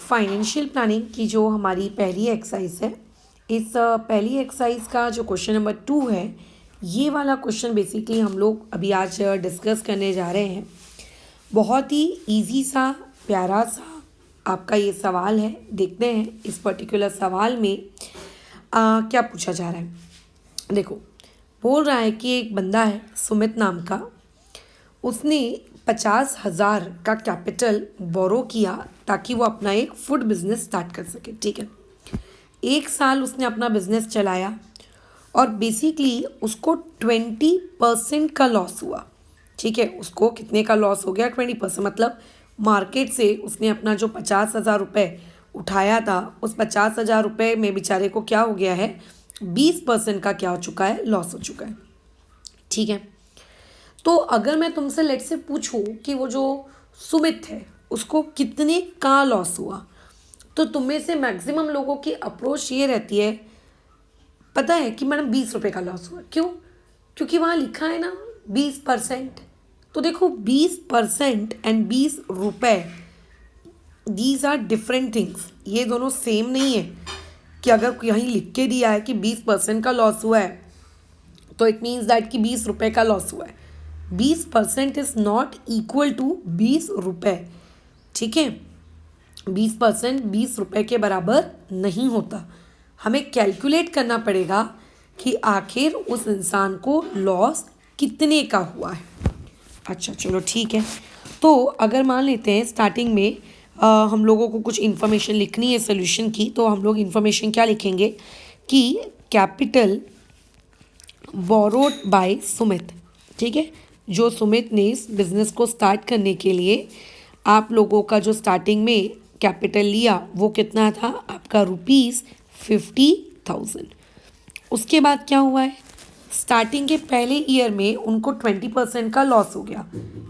Financial planning की जो हमारी पहली एक्सरसाइज है, इस पहली एक्सरसाइज का जो क्वेश्चन नंबर 2 है, ये वाला क्वेश्चन बेसिकली हम लोग अभी आज डिस्कस करने जा रहे हैं। बहुत ही इजी सा, प्यारा सा आपका ये सवाल है। देखते हैं इस पर्टिकुलर सवाल में क्या पूछा जा रहा है। देखो, बोल रहा है कि एक बंदा है सुमित नाम का, उसने 50,000 का कैपिटल बोरो किया ताकि वो अपना एक फूड बिजनेस स्टार्ट कर सके। ठीक है, 1 साल उसने अपना बिजनेस चलाया और बेसिकली उसको 20% का लॉस हुआ। ठीक है, उसको कितने का लॉस हो गया? 20%। मतलब मार्केट से उसने अपना जो 50,000 रुपये उठाया था, उस 50,000 रुपये में बेचारे को क्या हो गया है? 20% का क्या हो चुका है? लॉस हो चुका है। ठीक है, तो अगर मैं तुमसे लेट से पूछूं कि वो जो सुमित है उसको कितने का लॉस हुआ, तो तुम में से मैक्सिमम लोगों की अप्रोच ये रहती है, पता है कि मैडम 20 रुपये का लॉस हुआ। क्यों? क्योंकि वहाँ लिखा है ना 20%। तो देखो, 20% एंड 20 रुपये, दीज आर डिफरेंट थिंग्स। ये दोनों सेम नहीं है कि अगर यहीं लिख के दिया है कि 20% का लॉस हुआ है तो इट मीन्स दैट कि 20 रुपये का लॉस हुआ है। 20% इज नॉट इक्वल टू 20 रुपये। ठीक है, 20% 20 रुपये के बराबर नहीं होता। हमें कैलकुलेट करना पड़ेगा कि आखिर उस इंसान को लॉस कितने का हुआ है। अच्छा चलो ठीक है, तो अगर मान लेते हैं स्टार्टिंग में हम लोगों को कुछ इन्फॉर्मेशन लिखनी है सोल्यूशन की, तो हम लोग इन्फॉर्मेशन क्या लिखेंगे कि कैपिटल बोरोड बाय सुमित। ठीक है, जो सुमित ने इस बिज़नेस को स्टार्ट करने के लिए आप लोगों का जो स्टार्टिंग में कैपिटल लिया वो कितना था? आपका ₹50,000। उसके बाद क्या हुआ है? स्टार्टिंग के पहले ईयर में उनको 20% का लॉस हो गया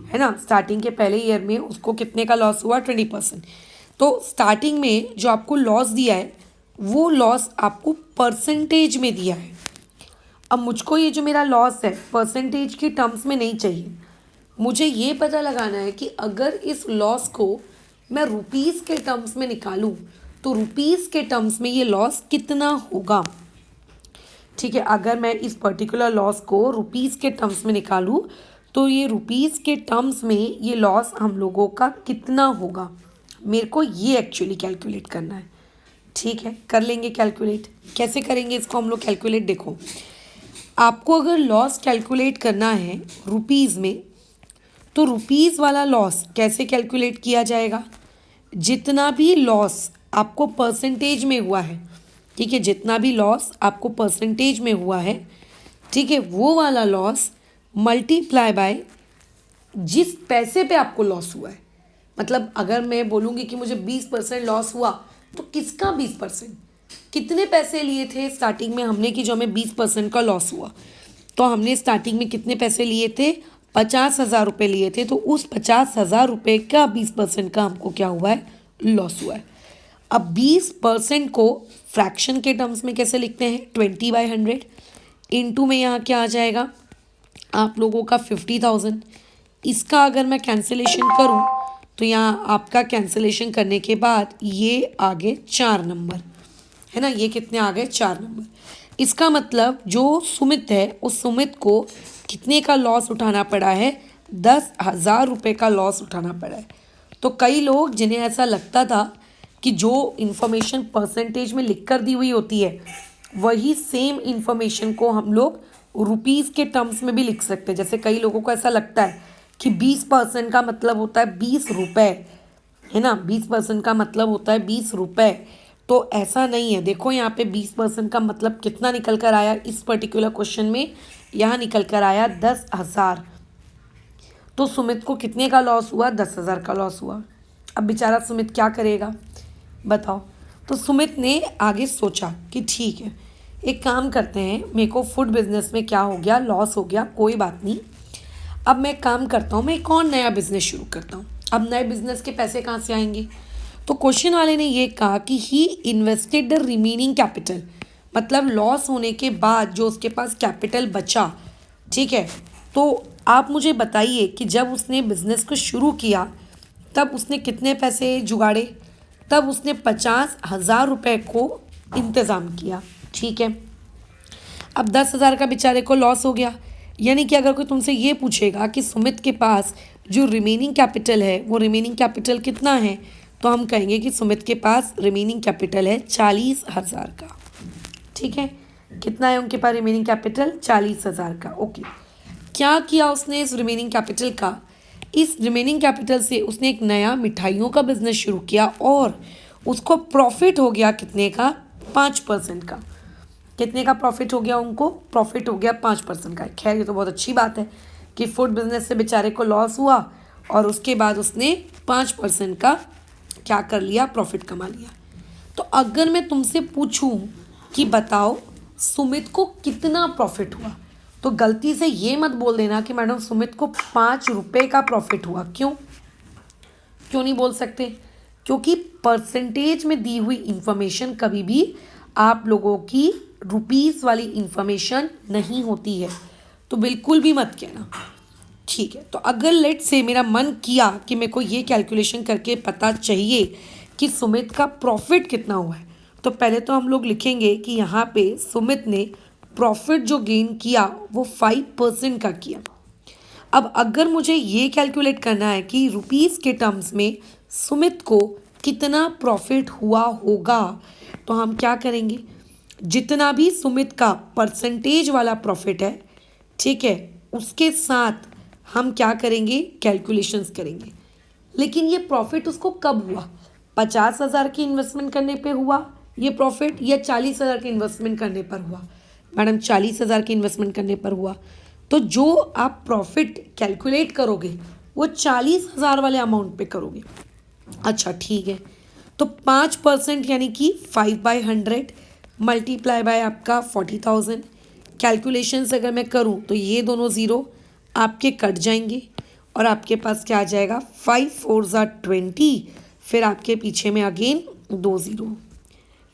है ना। स्टार्टिंग के पहले ईयर में उसको कितने का लॉस हुआ? 20%। तो स्टार्टिंग में जो आपको लॉस दिया है वो लॉस आपको परसेंटेज में दिया है। अब मुझको ये जो मेरा लॉस है परसेंटेज की टर्म्स में नहीं चाहिए, मुझे ये पता लगाना है कि अगर इस लॉस को मैं रुपीज़ के टर्म्स में निकालूं तो रुपीज़ के टर्म्स में ये लॉस कितना होगा। ठीक है, अगर मैं इस पर्टिकुलर लॉस को रुपीज़ के टर्म्स में निकालूं तो ये रुपीज़ के टर्म्स में ये लॉस हम लोगों का कितना होगा, मेरे को ये एक्चुअली कैलकुलेट करना है। ठीक है, कर लेंगे कैलकुलेट। कैसे करेंगे इसको हम लोग कैलकुलेट? देखो, आपको अगर लॉस कैलकुलेट करना है रुपीज़ में, तो रुपीज़ वाला लॉस कैसे कैलकुलेट किया जाएगा? जितना भी लॉस आपको परसेंटेज में हुआ है, ठीक है, जितना भी लॉस आपको परसेंटेज में हुआ है, ठीक है, वो वाला लॉस मल्टीप्लाई बाय जिस पैसे पे आपको लॉस हुआ है। मतलब अगर मैं बोलूँगी कि मुझे 20% लॉस हुआ, तो किसका 20%? कितने पैसे लिए थे स्टार्टिंग में हमने कि जो हमें 20% का लॉस हुआ? तो हमने स्टार्टिंग में कितने पैसे लिए थे? 50,000 रुपये लिए थे। तो उस 50,000 रुपये का 20% का हमको क्या हुआ है? लॉस हुआ है। अब 20% को फ्रैक्शन के टर्म्स में कैसे लिखते हैं? 20/100 इंटू में यहाँ क्या आ जाएगा आप लोगों का 50,000। इसका अगर मैं कैंसिलेशन करूँ तो यहाँ आपका कैंसिलेशन करने के बाद ये आगे 4 नंबर है ना। ये कितने आ गए? 4 नंबर। इसका मतलब जो सुमित है उस सुमित को कितने का लॉस उठाना पड़ा है? 10,000 रुपये का लॉस उठाना पड़ा है। तो कई लोग जिन्हें ऐसा लगता था कि जो इन्फॉर्मेशन परसेंटेज में लिख कर दी हुई होती है वही सेम इन्फॉर्मेशन को हम लोग रुपीज़ के टर्म्स में भी लिख सकते हैं। जैसे कई लोगों को ऐसा लगता है कि 20% का मतलब होता है 20 रुपये, है ना। 20% का मतलब होता है 20 रुपये। तो ऐसा नहीं है। देखो यहाँ पे 20% का मतलब कितना निकल कर आया इस पर्टिकुलर क्वेश्चन में? यहाँ निकल कर आया 10,000। तो सुमित को कितने का लॉस हुआ? 10,000 का लॉस हुआ। अब बेचारा सुमित क्या करेगा बताओ? तो सुमित ने आगे सोचा कि ठीक है, एक काम करते हैं, मेरे को फूड बिजनेस में क्या हो गया? लॉस हो गया, कोई बात नहीं। अब मैं काम करता हूँ, मैं एक और नया बिजनेस शुरू करता हूँ। अब नए बिजनेस के पैसे कहाँ से आएंगे? तो क्वेश्चन वाले ने ये कहा कि ही इन्वेस्टेड द रिमेनिंग कैपिटल, मतलब लॉस होने के बाद जो उसके पास कैपिटल बचा। ठीक है, तो आप मुझे बताइए कि जब उसने बिजनेस को शुरू किया तब उसने कितने पैसे जुगाड़े? तब उसने 50,000 रुपये को इंतज़ाम किया। ठीक है, अब 10,000 का बेचारे को लॉस हो गया। यानी कि अगर कोई तुमसे ये पूछेगा कि सुमित के पास जो रिमेनिंग कैपिटल है वो रिमेनिंग कैपिटल कितना है, तो हम कहेंगे कि सुमित के पास रिमेनिंग कैपिटल है 40,000 का। ठीक है, कितना है उनके पास रिमेनिंग कैपिटल? 40,000 का। ओके, क्या किया उसने इस रिमेनिंग कैपिटल का? इस रिमेनिंग कैपिटल से उसने एक नया मिठाइयों का बिजनेस शुरू किया और उसको प्रॉफिट हो गया कितने का? 5% का। कितने का प्रॉफिट हो गया उनको? प्रॉफिट हो गया 5% का। खैर ये तो बहुत अच्छी बात है कि फूड बिजनेस से बेचारे को लॉस हुआ और उसके बाद उसने 5% का क्या कर लिया? प्रॉफिट कमा लिया। तो अगर मैं तुमसे पूछूं कि बताओ सुमित को कितना प्रॉफिट हुआ, तो गलती से ये मत बोल देना कि मैडम सुमित को 5 रुपये का प्रॉफिट हुआ। क्यों क्यों नहीं बोल सकते? क्योंकि परसेंटेज में दी हुई इंफॉर्मेशन कभी भी आप लोगों की रुपीस वाली इंफॉर्मेशन नहीं होती है, तो बिल्कुल भी मत कहना। ठीक है, तो अगर लेट से मेरा मन किया कि मेरे को ये कैलकुलेशन करके पता चाहिए कि सुमित का प्रॉफिट कितना हुआ है, तो पहले तो हम लोग लिखेंगे कि यहाँ पे सुमित ने प्रॉफिट जो गेन किया वो 5% का किया। अब अगर मुझे ये कैलकुलेट करना है कि रुपीस के टर्म्स में सुमित को कितना प्रॉफिट हुआ होगा, तो हम क्या करेंगे? जितना भी सुमित का परसेंटेज वाला प्रॉफिट है, ठीक है, उसके साथ हम क्या करेंगे? कैलकुलेशंस करेंगे। लेकिन ये प्रॉफिट उसको कब हुआ? 50,000 की इन्वेस्टमेंट करने पे हुआ ये प्रॉफिट, या 40,000 की इन्वेस्टमेंट करने पर हुआ? मैडम 40,000 की इन्वेस्टमेंट करने पर हुआ। तो जो आप प्रॉफिट कैलकुलेट करोगे वो 40,000 वाले अमाउंट पे करोगे। अच्छा ठीक है, तो 5% यानी कि 5/100 मल्टीप्लाई बाय आपका 40,000। कैलकुलेशंस अगर मैं करूं तो ये दोनों ज़ीरो आपके कट जाएंगे और आपके पास क्या आ जाएगा? 5 4 20, फिर आपके पीछे में अगेन 2 ज़ीरो।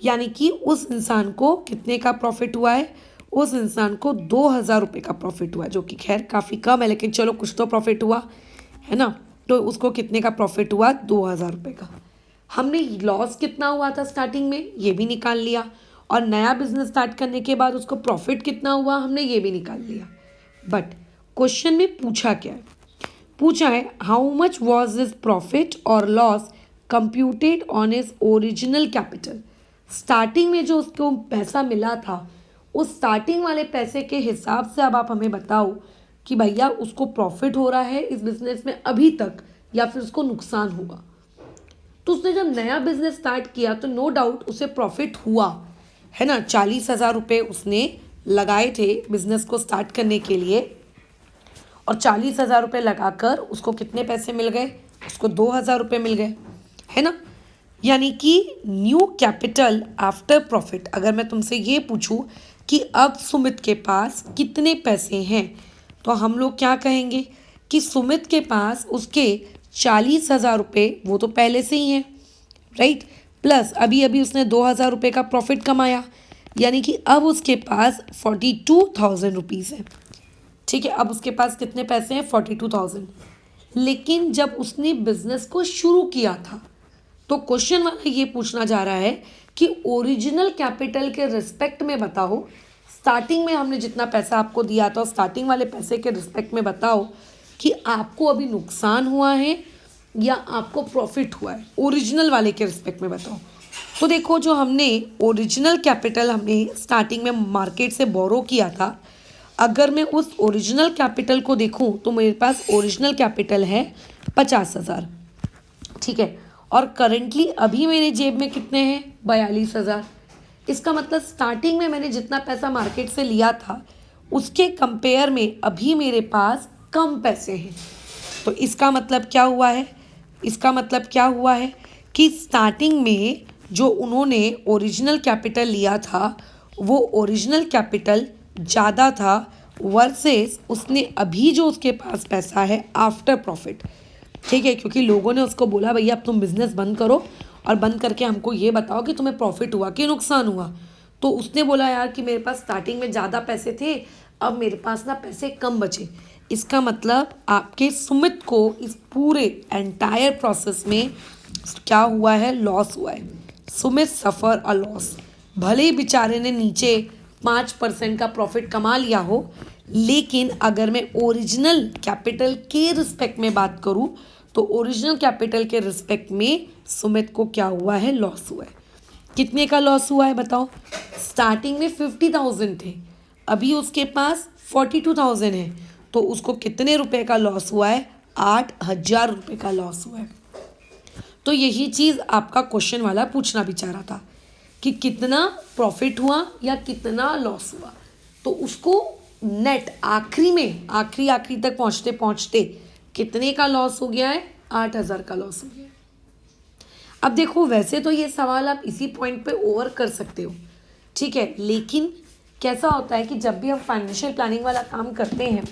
यानी कि उस इंसान को कितने का प्रॉफिट हुआ है? उस इंसान को 2,000 रुपये का प्रॉफिट हुआ, जो कि खैर काफ़ी कम है, लेकिन चलो कुछ तो प्रॉफिट हुआ है ना। तो उसको कितने का प्रॉफिट हुआ? 2,000 रुपये का। हमने लॉस कितना हुआ था स्टार्टिंग में ये भी निकाल लिया, और नया बिजनेस स्टार्ट करने के बाद उसको प्रॉफिट कितना हुआ हमने ये भी निकाल लिया। बट क्वेश्चन में पूछा क्या है? पूछा है how much was his profit और loss computed on his original capital. Starting में जो उसको पैसा मिला था उस स्टार्टिंग वाले पैसे के हिसाब से अब आप हमें बताओ कि भैया उसको प्रॉफिट हो रहा है इस बिजनेस में अभी तक या फिर उसको नुकसान हुआ। तो उसने जब नया बिजनेस स्टार्ट किया तो नो डाउट उसे प्रॉफिट हुआ है ना। 40,000 रुपये उसने लगाए थे बिजनेस को स्टार्ट करने के लिए, और 40,000 रुपये लगाकर उसको कितने पैसे मिल गए? उसको 2,000 रुपये मिल गए, है ना। यानी कि न्यू कैपिटल आफ्टर प्रॉफिट। अगर मैं तुमसे ये पूछूं कि अब सुमित के पास कितने पैसे हैं, तो हम लोग क्या कहेंगे कि सुमित के पास उसके 40,000 रुपये वो तो पहले से ही हैं, राइट, प्लस अभी अभी उसने 2,000 रुपये का प्रॉफिट कमाया, यानी कि अब उसके पास 42,000 रुपीज़ है। ठीक है, अब उसके पास कितने पैसे हैं? 42,000। लेकिन जब उसने बिजनेस को शुरू किया था तो क्वेश्चन वाला ये पूछना जा रहा है कि ओरिजिनल कैपिटल के रिस्पेक्ट में बताओ, स्टार्टिंग में हमने जितना पैसा आपको दिया था स्टार्टिंग वाले पैसे के रिस्पेक्ट में बताओ कि आपको अभी नुकसान हुआ है या आपको प्रॉफिट हुआ है। ओरिजिनल वाले के रिस्पेक्ट में बताओ। तो देखो, जो हमने ओरिजिनल कैपिटल हमने स्टार्टिंग में मार्केट से बोरो किया था, अगर मैं उस ओरिजिनल कैपिटल को देखूं तो मेरे पास ओरिजिनल कैपिटल है 50,000, ठीक है, और करेंटली अभी मेरे जेब में कितने हैं? 42,000। इसका मतलब स्टार्टिंग में मैंने जितना पैसा मार्केट से लिया था उसके कंपेयर में अभी मेरे पास कम पैसे हैं। तो इसका मतलब क्या हुआ है? इसका मतलब क्या हुआ है कि स्टार्टिंग में जो उन्होंने ओरिजिनल कैपिटल लिया था वो ओरिजिनल कैपिटल ज़्यादा था वर्सेस उसने अभी जो उसके पास पैसा है आफ्टर प्रॉफिट। ठीक है, क्योंकि लोगों ने उसको बोला भैया अब तुम बिज़नेस बंद करो और बंद करके हमको ये बताओ कि तुम्हें प्रॉफिट हुआ कि नुकसान हुआ। तो उसने बोला यार कि मेरे पास स्टार्टिंग में ज़्यादा पैसे थे, अब मेरे पास ना पैसे कम बचे। इसका मतलब आपके सुमित को इस पूरे एंटायर प्रोसेस में क्या हुआ है, लॉस हुआ है। सुमित सफ़र अ लॉस। भले ही बेचारे ने नीचे 5% का प्रॉफिट कमा लिया हो, लेकिन अगर मैं ओरिजिनल कैपिटल के रिस्पेक्ट में बात करूं तो ओरिजिनल कैपिटल के रिस्पेक्ट में सुमित को क्या हुआ है, लॉस हुआ है। कितने का लॉस हुआ है बताओ। स्टार्टिंग में 50,000 थे, अभी उसके पास 42,000 है, तो उसको कितने रुपए का लॉस हुआ है, 8,000 रुपये का लॉस हुआ है। तो यही चीज़ आपका क्वेश्चन वाला पूछना भी चाह रहा था कि कितना प्रॉफिट हुआ या कितना लॉस हुआ। तो उसको नेट आखिरी में आखिरी तक पहुंचते पहुंचते कितने का लॉस हो गया है, 8,000 का लॉस हो गया है। अब देखो, वैसे तो ये सवाल आप इसी पॉइंट पे ओवर कर सकते हो, ठीक है, लेकिन कैसा होता है कि जब भी हम फाइनेंशियल प्लानिंग वाला काम करते हैं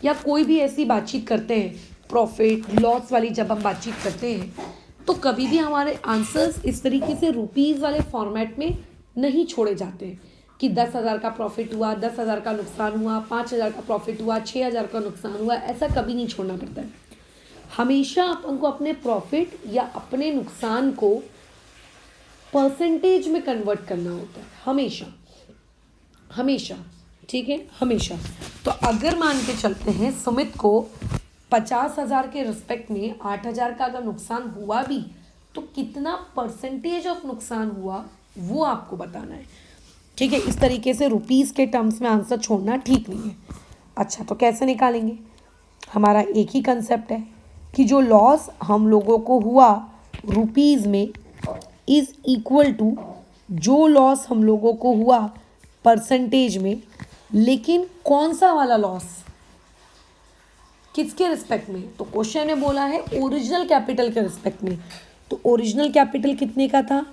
या कोई भी ऐसी बातचीत करते हैं, प्रॉफिट लॉस वाली जब हम बातचीत करते हैं, तो कभी भी हमारे आंसर्स इस तरीके से रुपीज़ वाले फॉर्मेट में नहीं छोड़े जाते हैं कि 10,000 का प्रॉफिट हुआ, 10,000 का नुकसान हुआ, 5,000 का प्रॉफिट हुआ, 6,000 का नुकसान हुआ। ऐसा कभी नहीं छोड़ना पड़ता है। हमेशा अपन को अपने प्रॉफिट या अपने नुकसान को परसेंटेज में कन्वर्ट करना होता है, हमेशा हमेशा, ठीक है, हमेशा। तो अगर मान के चलते हैं सुमित को 50,000 के रिस्पेक्ट में 8,000 का अगर नुकसान हुआ भी, तो कितना परसेंटेज ऑफ नुकसान हुआ वो आपको बताना है, ठीक है। इस तरीके से रुपीज़ के टर्म्स में आंसर छोड़ना ठीक नहीं है। अच्छा, तो कैसे निकालेंगे। हमारा एक ही कंसेप्ट है कि जो लॉस हम लोगों को हुआ रुपीज़ में इज़ इक्वल टू जो लॉस हम लोगों को हुआ परसेंटेज में, लेकिन कौन सा वाला लॉस, किसके रिस्पेक्ट में। तो क्वेश्चन में बोला है ओरिजिनल कैपिटल के रिस्पेक्ट में। तो ओरिजिनल कैपिटल कितने का था,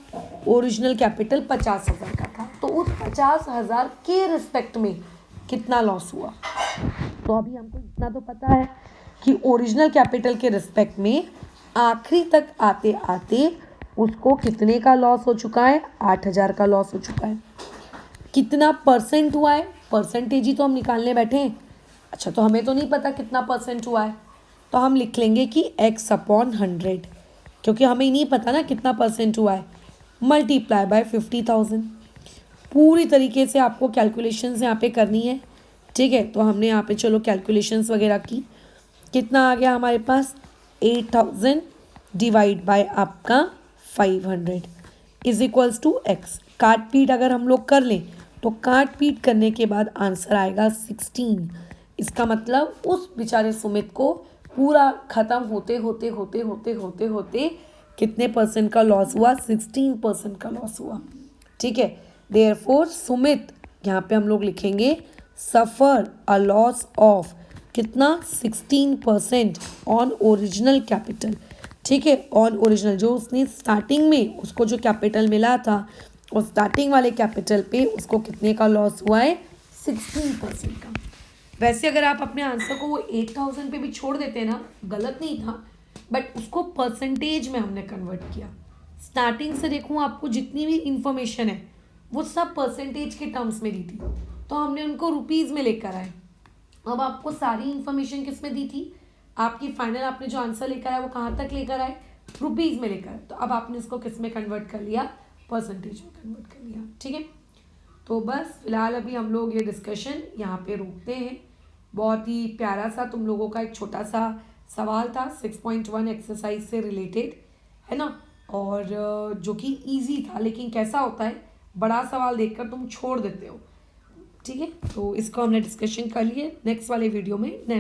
ओरिजिनल कैपिटल 50,000 का था। तो उस 50,000 के रिस्पेक्ट में कितना लॉस हुआ। तो अभी हमको इतना तो पता है कि ओरिजिनल कैपिटल के रिस्पेक्ट में आखिरी तक आते आते उसको कितने का लॉस हो चुका है, 8,000 का लॉस हो चुका है। कितना परसेंट हुआ है, परसेंटेज ही तो हम निकालने बैठे हैं। अच्छा, तो हमें तो नहीं पता कितना परसेंट हुआ है, तो हम लिख लेंगे कि x/100, क्योंकि हमें नहीं पता ना कितना परसेंट हुआ है, मल्टीप्लाई बाय 50,000। पूरी तरीके से आपको कैलकुलेशंस यहाँ पे करनी है, ठीक है। तो हमने यहाँ पे चलो कैलकुलेशंस वगैरह की। कितना आ गया हमारे पास, 8,000 डिवाइड बाय आपका 500 इज इक्वल्स टू x। काट पीट अगर हम लोग कर लें तो काट पीट करने के बाद आंसर आएगा 16। इसका मतलब उस बेचारे सुमित को पूरा ख़त्म होते होते होते होते होते होते कितने परसेंट का लॉस हुआ, 16% का लॉस हुआ, ठीक है। देयरफॉर सुमित, यहाँ पे हम लोग लिखेंगे सफ़र अ लॉस ऑफ कितना, 16% ऑन ओरिजिनल कैपिटल, ठीक है। ऑन ओरिजिनल, जो उसने स्टार्टिंग में उसको जो कैपिटल मिला था और स्टार्टिंग वाले कैपिटल पे उसको कितने का लॉस हुआ है, 16% का। वैसे अगर आप अपने आंसर को वो 8,000 पे भी छोड़ देते ना, गलत नहीं था, बट उसको परसेंटेज में हमने कन्वर्ट किया। स्टार्टिंग से देखूँ आपको जितनी भी इंफॉर्मेशन है वो सब परसेंटेज के टर्म्स में दी थी, तो हमने उनको रुपीज़ में लेकर आए। अब आपको सारी इंफॉर्मेशन किस में दी थी, आपकी फाइनल आपने जो आंसर लेकर आया वो कहाँ तक लेकर आए, रुपीज़ में लेकर आए। तो अब आपने इसको किस में कन्वर्ट कर लिया, परसेंटेज में कन्वर्ट कर लिया, ठीक है। तो बस फिलहाल अभी हम लोग ये डिस्कशन यहाँ पे रोकते हैं। बहुत ही प्यारा सा तुम लोगों का एक छोटा सा सवाल था 6.1 एक्सरसाइज से रिलेटेड, है ना, और जो कि इजी था, लेकिन कैसा होता है बड़ा सवाल देखकर तुम छोड़ देते हो, ठीक है। तो इसको हमने डिस्कशन कर लिए। नेक्स्ट वाले वीडियो में नए